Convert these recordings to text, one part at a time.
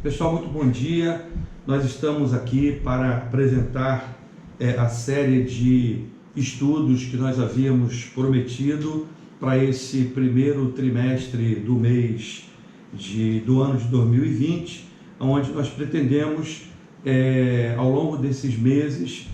Pessoal, muito bom dia. Nós estamos aqui para apresentar a série de estudos que nós havíamos prometido para esse primeiro trimestre do mês do ano de 2020, onde nós pretendemos, ao longo desses meses,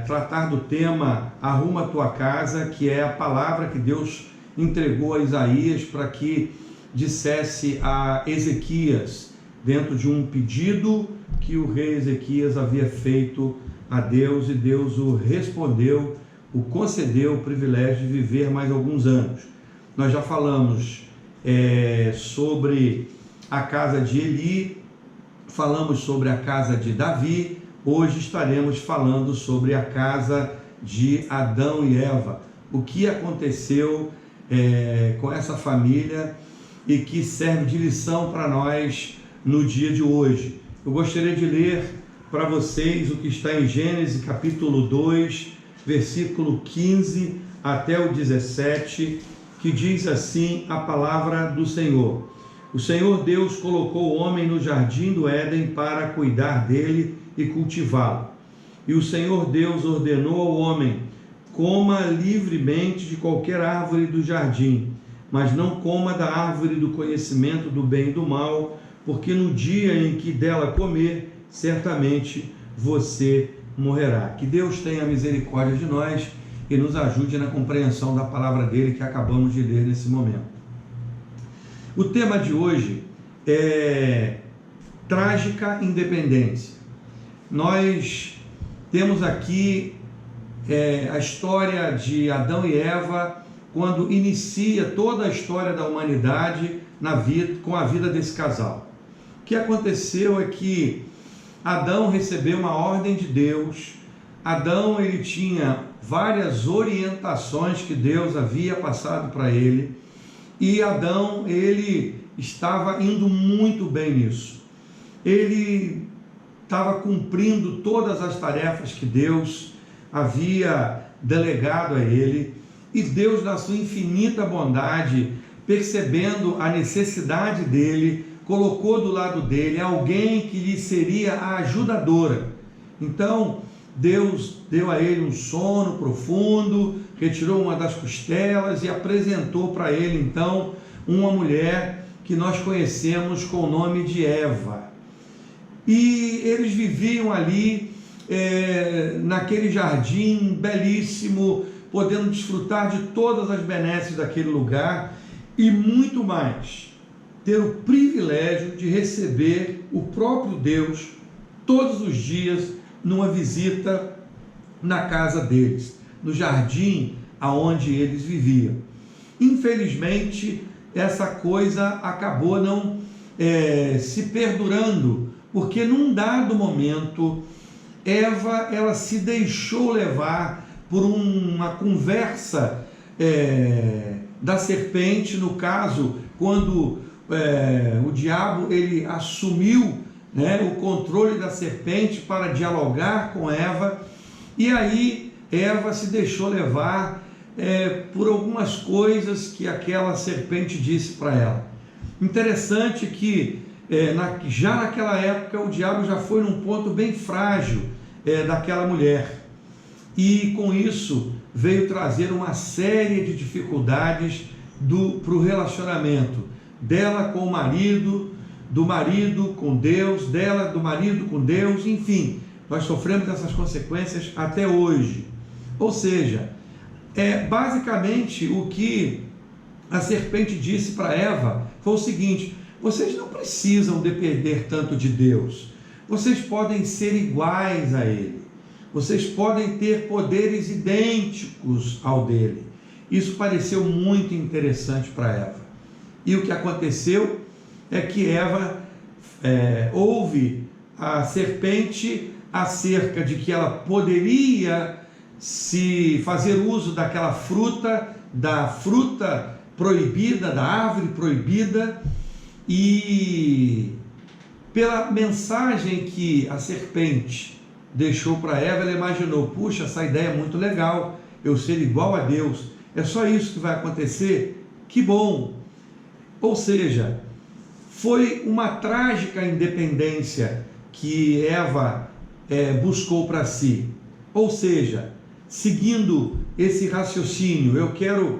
tratar do tema Arruma a Tua Casa, que é a palavra que Deus entregou a Isaías para que dissesse a Ezequias, dentro de um pedido que o rei Ezequias havia feito a Deus, e Deus o respondeu, o concedeu o privilégio de viver mais alguns anos. Nós já falamos sobre a casa de Eli, falamos sobre a casa de Davi, hoje estaremos falando sobre a casa de Adão e Eva, o que aconteceu com essa família e que serve de lição para nós no dia de hoje. Eu gostaria de ler para vocês o que está em Gênesis capítulo 2, versículo 15 até o 17, que diz assim a palavra do Senhor. O Senhor Deus colocou o homem no jardim do Éden para cuidar dele e cultivá-lo. E o Senhor Deus ordenou ao homem: coma livremente de qualquer árvore do jardim, mas não coma da árvore do conhecimento do bem e do mal, porque no dia em que dela comer, certamente você morrerá. Que Deus tenha misericórdia de nós e nos ajude na compreensão da palavra dele que acabamos de ler nesse momento. O tema de hoje é trágica independência. Nós temos aqui a história de Adão e Eva, quando inicia toda a história da humanidade com a vida desse casal. O que aconteceu é que Adão recebeu uma ordem de Deus. Adão, ele tinha várias orientações que Deus havia passado para ele, e Adão, ele estava indo muito bem nisso. Ele estava cumprindo todas as tarefas que Deus havia delegado a ele, e Deus, na sua infinita bondade, percebendo a necessidade dele, colocou do lado dele alguém que lhe seria a ajudadora. Então Deus deu a ele um sono profundo, retirou uma das costelas e apresentou para ele então uma mulher que nós conhecemos com o nome de Eva. E eles viviam ali naquele jardim belíssimo, podendo desfrutar de todas as benesses daquele lugar e muito mais, ter o privilégio de receber o próprio Deus todos os dias numa visita na casa deles, no jardim aonde eles viviam. Infelizmente, essa coisa acabou não se perdurando, porque num dado momento, Eva, ela se deixou levar por uma conversa da serpente, no caso, quando o diabo ele assumiu o controle da serpente para dialogar com Eva, e aí Eva se deixou levar por algumas coisas que aquela serpente disse para ela. Interessante que já naquela época o diabo já foi num ponto bem frágil daquela mulher, e com isso veio trazer uma série de dificuldades para o relacionamento dela com o marido, do marido com Deus, do marido com Deus, enfim, nós sofremos essas consequências até hoje. Ou seja, basicamente o que a serpente disse para Eva foi o seguinte: vocês não precisam depender tanto de Deus, vocês podem ser iguais a Ele, vocês podem ter poderes idênticos ao dele. Isso pareceu muito interessante para Eva. E o que aconteceu é que Eva ouve a serpente acerca de que ela poderia se fazer uso daquela fruta, da fruta proibida, da árvore proibida, e pela mensagem que a serpente deixou para Eva, ela imaginou: puxa, essa ideia é muito legal, eu ser igual a Deus, é só isso que vai acontecer? Que bom! Ou seja, foi uma trágica independência que Eva buscou para si. Ou seja, seguindo esse raciocínio, eu quero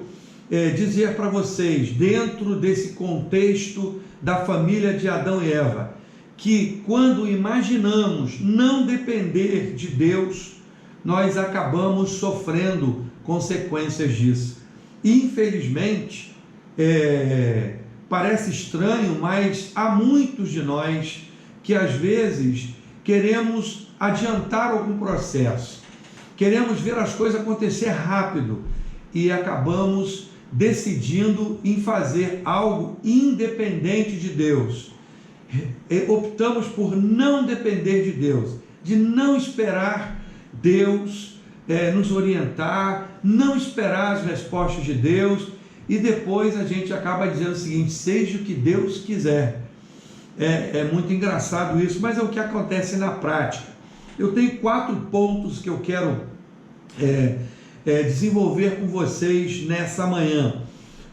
dizer para vocês, dentro desse contexto da família de Adão e Eva, que quando imaginamos não depender de Deus, nós acabamos sofrendo consequências disso. Infelizmente, parece estranho, mas há muitos de nós que às vezes queremos adiantar algum processo, queremos ver as coisas acontecer rápido e acabamos decidindo em fazer algo independente de Deus. Optamos por não depender de Deus, de não esperar Deus nos orientar, não esperar as respostas de Deus, e depois a gente acaba dizendo o seguinte: seja o que Deus quiser. É muito engraçado isso, mas é o que acontece na prática. Eu tenho 4 pontos que eu quero desenvolver com vocês nessa manhã.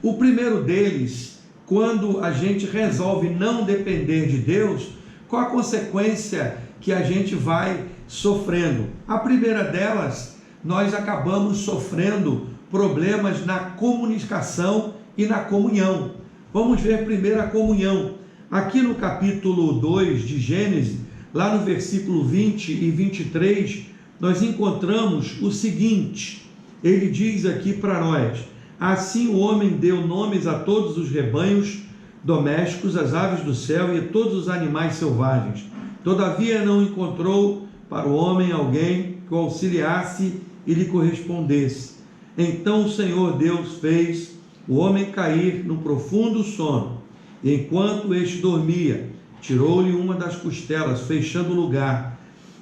O primeiro deles, quando a gente resolve não depender de Deus, qual a consequência que a gente vai sofrendo? A primeira delas, nós acabamos sofrendo problemas na comunicação e na comunhão. Vamos ver primeiro a comunhão. Aqui no capítulo 2 de Gênesis, lá no versículo 20 e 23, nós encontramos o seguinte: ele diz aqui para nós: assim o homem deu nomes a todos os rebanhos domésticos, as aves do céu e a todos os animais selvagens. Todavia não encontrou para o homem alguém que o auxiliasse e lhe correspondesse. Então o Senhor Deus fez o homem cair num profundo sono. E enquanto este dormia, tirou-lhe uma das costelas, fechando o lugar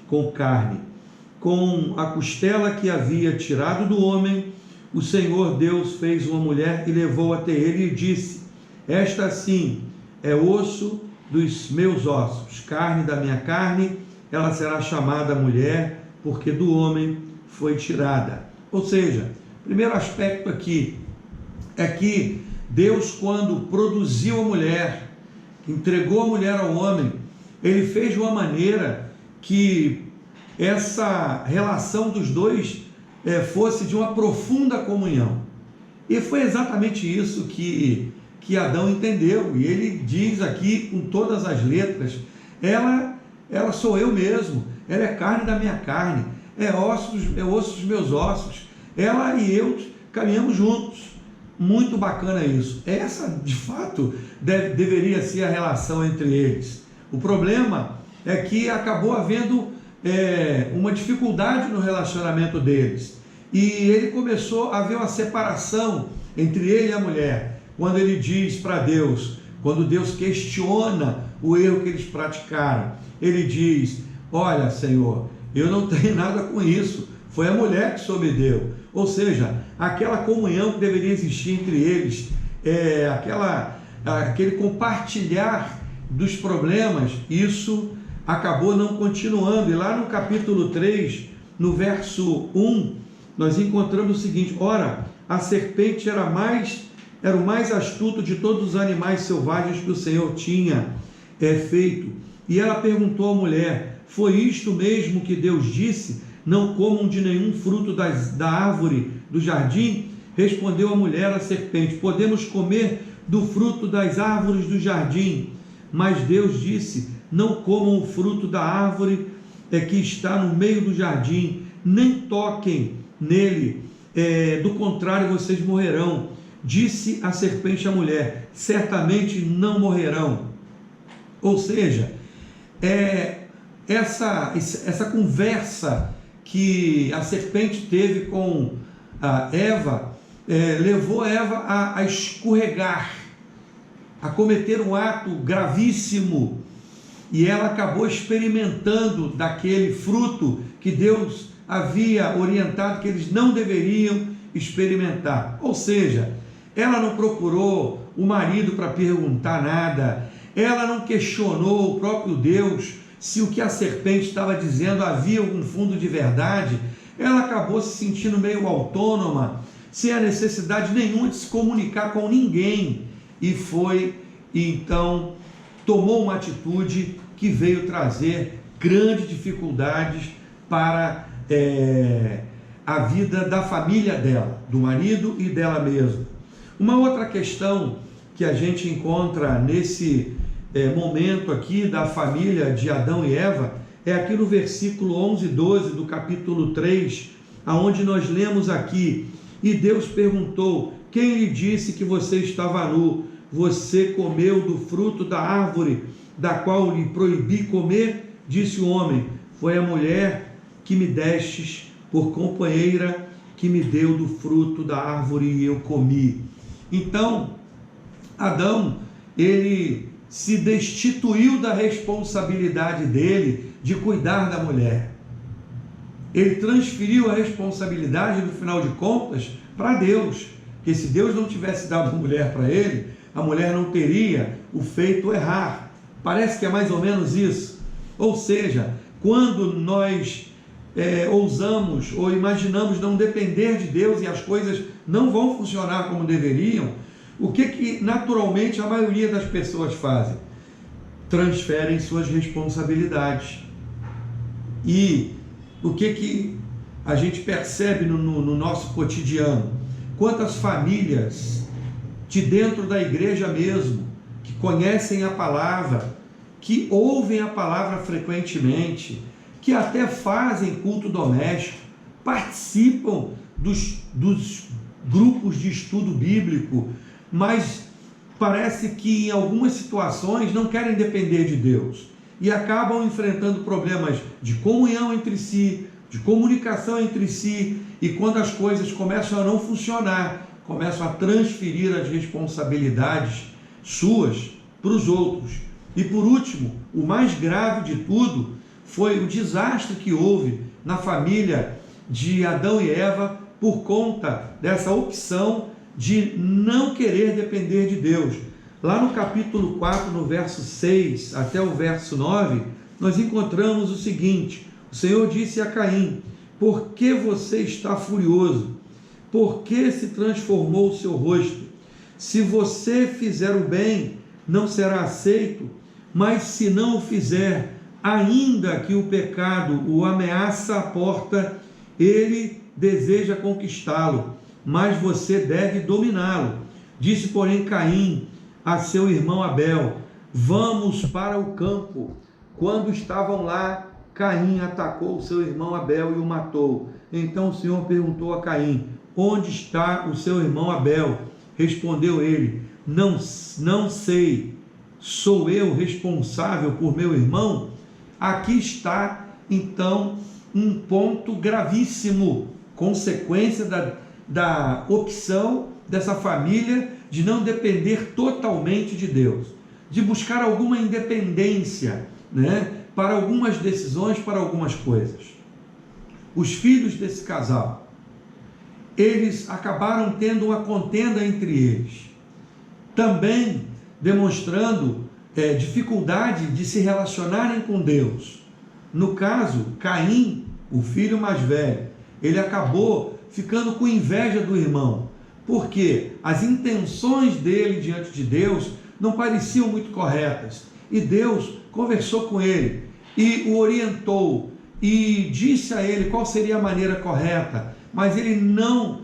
com carne. Com a costela que havia tirado do homem, o Senhor Deus fez uma mulher e levou até ele e disse: esta sim é osso dos meus ossos, carne da minha carne, ela será chamada mulher, porque do homem foi tirada. Ou seja, primeiro aspecto aqui é que Deus, quando produziu a mulher, entregou a mulher ao homem, ele fez de uma maneira que essa relação dos dois fosse de uma profunda comunhão. E foi exatamente isso que Adão entendeu. E ele diz aqui com todas as letras: ela sou eu mesmo, ela é carne da minha carne, é osso dos meus ossos, ela e eu caminhamos juntos. Muito bacana isso. Essa, de fato, deveria ser a relação entre eles. O problema é que acabou havendo uma dificuldade no relacionamento deles. E ele começou a haver uma separação entre ele e a mulher. Quando ele diz para Deus, quando Deus questiona o erro que eles praticaram, ele diz: olha, Senhor, eu não tenho nada com isso, foi a mulher que só me deu. Ou seja, aquela comunhão que deveria existir entre eles, aquele compartilhar dos problemas, isso acabou não continuando. E lá no capítulo 3, no verso 1, nós encontramos o seguinte: ora, a serpente era o mais astuto de todos os animais selvagens que o Senhor tinha feito. E ela perguntou à mulher: foi isto mesmo que Deus disse? Não comam de nenhum fruto da árvore do jardim? Respondeu a mulher à serpente: podemos comer do fruto das árvores do jardim. Mas Deus disse: não comam o fruto da árvore que está no meio do jardim, nem toquem nele, do contrário vocês morrerão. Disse a serpente à mulher: certamente não morrerão. Ou seja, essa conversa que a serpente teve com a Eva, levou a Eva a escorregar, a cometer um ato gravíssimo, e ela acabou experimentando daquele fruto que Deus havia orientado que eles não deveriam experimentar. Ou seja, ela não procurou o marido para perguntar nada, ela não questionou o próprio Deus se o que a serpente estava dizendo havia algum fundo de verdade. Ela acabou se sentindo meio autônoma, sem a necessidade nenhuma de se comunicar com ninguém, e então tomou uma atitude que veio trazer grandes dificuldades para a vida da família dela, do marido e dela mesma. Uma outra questão que a gente encontra nesse momento aqui da família de Adão e Eva é aqui no versículo 11 e 12 do capítulo 3, aonde nós lemos aqui: e Deus perguntou: quem lhe disse que você estava nu? Você comeu do fruto da árvore da qual lhe proibi comer? Disse o homem: foi a mulher que me destes por companheira, que me deu do fruto da árvore e eu comi. Então, Adão, ele se destituiu da responsabilidade dele de cuidar da mulher. Ele transferiu a responsabilidade, no final de contas, para Deus. Porque se Deus não tivesse dado a mulher para ele, a mulher não teria o feito errar. Parece que é mais ou menos isso. Ou seja, quando nós ousamos ou imaginamos não depender de Deus e as coisas não vão funcionar como deveriam, o que naturalmente a maioria das pessoas fazem? Transferem suas responsabilidades. E o que a gente percebe no nosso cotidiano? Quantas famílias de dentro da igreja mesmo, que conhecem a palavra, que ouvem a palavra frequentemente, que até fazem culto doméstico, participam dos grupos de estudo bíblico, mas parece que em algumas situações não querem depender de Deus e acabam enfrentando problemas de comunhão entre si, de comunicação entre si, e quando as coisas começam a não funcionar, começam a transferir as responsabilidades suas para os outros. E por último, o mais grave de tudo foi o desastre que houve na família de Adão e Eva por conta dessa opção de não querer depender de Deus. Lá no capítulo 4, no verso 6 até o verso 9, nós encontramos o seguinte: o Senhor disse a Caim: por que você está furioso? Por que se transformou o seu rosto? Se você fizer o bem, não será aceito, mas se não o fizer, ainda que o pecado o ameaça à porta, ele deseja conquistá-lo, mas você deve dominá-lo. Disse, porém, Caim a seu irmão Abel: vamos para o campo. Quando estavam lá, Caim atacou seu irmão Abel e o matou. Então o Senhor perguntou a Caim: onde está o seu irmão Abel? Respondeu ele: não sei, sou eu responsável por meu irmão? Aqui está então um ponto gravíssimo, consequência da opção dessa família de não depender totalmente de Deus, de buscar alguma independência, para algumas decisões, para algumas coisas. Os filhos desse casal, eles acabaram tendo uma contenda entre eles, também demonstrando dificuldade de se relacionarem com Deus. No caso, Caim, o filho mais velho, ele acabou ficando com inveja do irmão, porque as intenções dele diante de Deus não pareciam muito corretas, e Deus conversou com ele e o orientou e disse a ele qual seria a maneira correta, mas ele não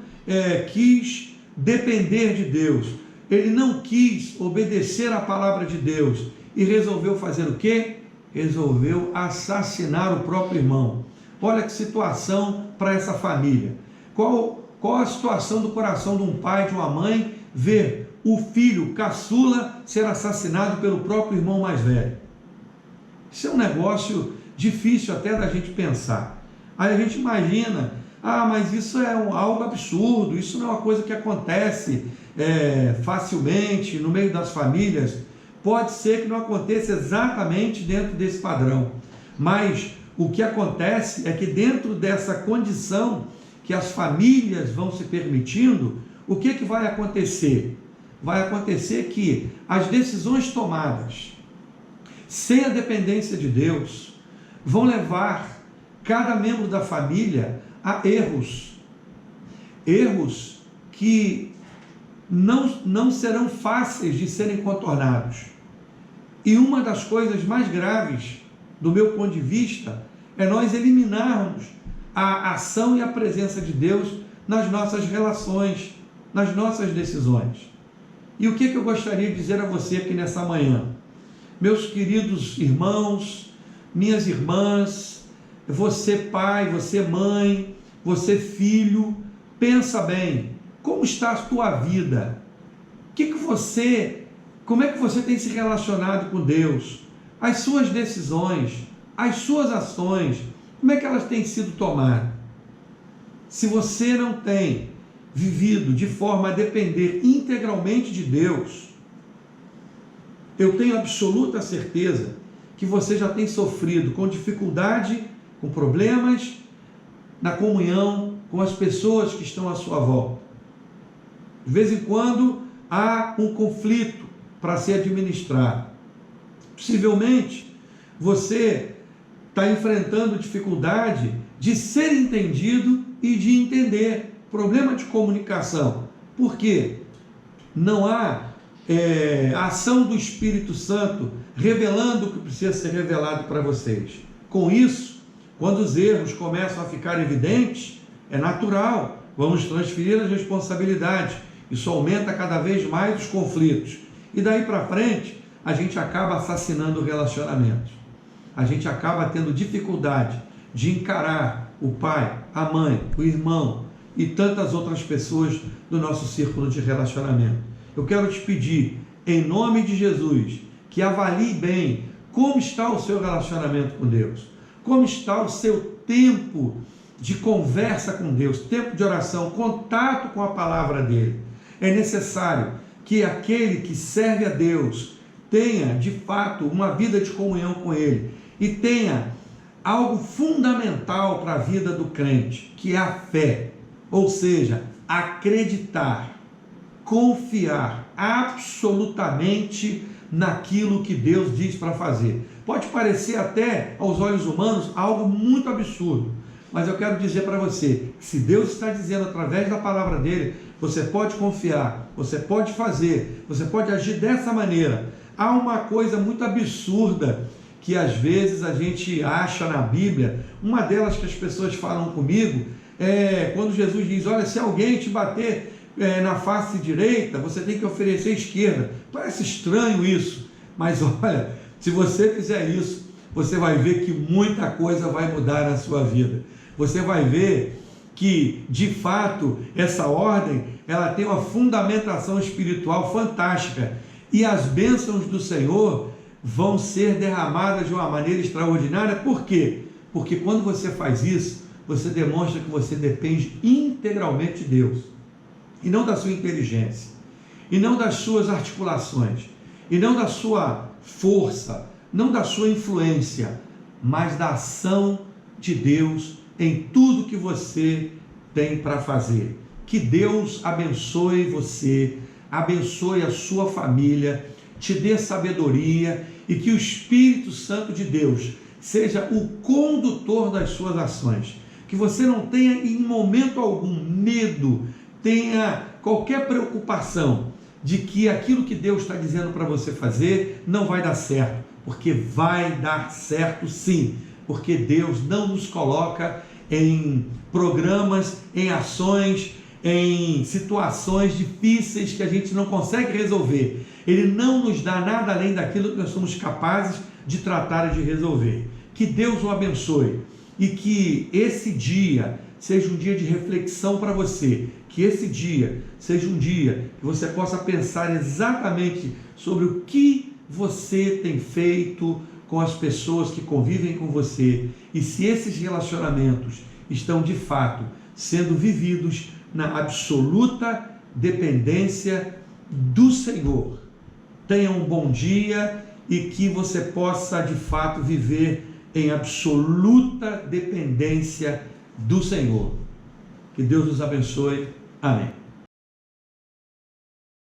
quis depender de Deus, ele não quis obedecer à palavra de Deus e resolveu fazer o quê? Resolveu assassinar o próprio irmão. Olha que situação para essa família. Qual a situação do coração de um pai, de uma mãe, ver o filho caçula ser assassinado pelo próprio irmão mais velho? Isso é um negócio difícil até da gente pensar. Aí a gente imagina: mas isso é algo absurdo, isso não é uma coisa que acontece facilmente no meio das famílias. Pode ser que não aconteça exatamente dentro desse padrão, mas o que acontece é que dentro dessa condição que as famílias vão se permitindo, o que vai acontecer? Vai acontecer que as decisões tomadas sem a dependência de Deus vão levar cada membro da família a erros que não serão fáceis de serem contornados. E uma das coisas mais graves, do meu ponto de vista, é nós eliminarmos a ação e a presença de Deus nas nossas relações, nas nossas decisões. E o que eu gostaria de dizer a você aqui nessa manhã? Meus queridos irmãos, minhas irmãs, você pai, você mãe, você filho, pensa bem, como está a tua vida? Como é que você tem se relacionado com Deus? As suas decisões, as suas ações, como é que elas têm sido tomadas? Se você não tem vivido de forma a depender integralmente de Deus, eu tenho absoluta certeza que você já tem sofrido com dificuldade, com problemas na comunhão com as pessoas que estão à sua volta. De vez em quando há um conflito para ser administrado. Possivelmente você está enfrentando dificuldade de ser entendido e de entender. Problema de comunicação. Por quê? Não há ação do Espírito Santo revelando o que precisa ser revelado para vocês. Com isso, quando os erros começam a ficar evidentes, é natural, vamos transferir as responsabilidades. Isso aumenta cada vez mais os conflitos. E daí para frente, a gente acaba assassinando relacionamentos. A gente acaba tendo dificuldade de encarar o pai, a mãe, o irmão e tantas outras pessoas do nosso círculo de relacionamento. Eu quero te pedir, em nome de Jesus, que avalie bem como está o seu relacionamento com Deus, como está o seu tempo de conversa com Deus, tempo de oração, contato com a palavra dele. É necessário que aquele que serve a Deus tenha, de fato, uma vida de comunhão com ele e tenha algo fundamental para a vida do crente, que é a fé. Ou seja, acreditar, confiar absolutamente naquilo que Deus diz para fazer. Pode parecer até aos olhos humanos algo muito absurdo, mas eu quero dizer para você, se Deus está dizendo através da palavra dele, você pode confiar, você pode fazer, você pode agir dessa maneira. Há uma coisa muito absurda que às vezes a gente acha na Bíblia, uma delas que as pessoas falam comigo, quando Jesus diz, olha, se alguém te bater na face direita, você tem que oferecer a esquerda. Parece estranho isso, mas olha, se você fizer isso, você vai ver que muita coisa vai mudar na sua vida. Você vai ver que, de fato, essa ordem, ela tem uma fundamentação espiritual fantástica, e as bênçãos do Senhor vão ser derramadas de uma maneira extraordinária. Por quê? Porque quando você faz isso, você demonstra que você depende integralmente de Deus, e não da sua inteligência, e não das suas articulações, e não da sua força, não da sua influência, mas da ação de Deus em tudo que você tem para fazer. Que Deus abençoe você, abençoe a sua família, te dê sabedoria, e que o Espírito Santo de Deus seja o condutor das suas ações. Que você não tenha em momento algum medo, tenha qualquer preocupação de que aquilo que Deus está dizendo para você fazer não vai dar certo, porque vai dar certo sim, porque Deus não nos coloca em programas, em ações, em situações difíceis que a gente não consegue resolver. Ele não nos dá nada além daquilo que nós somos capazes de tratar e de resolver. Que Deus o abençoe e que esse dia seja um dia de reflexão para você, que esse dia seja um dia que você possa pensar exatamente sobre o que você tem feito com as pessoas que convivem com você, e se esses relacionamentos estão de fato sendo vividos na absoluta dependência do Senhor. Tenha um bom dia e que você possa de fato viver em absoluta dependência do Senhor. Que Deus nos abençoe. Amém.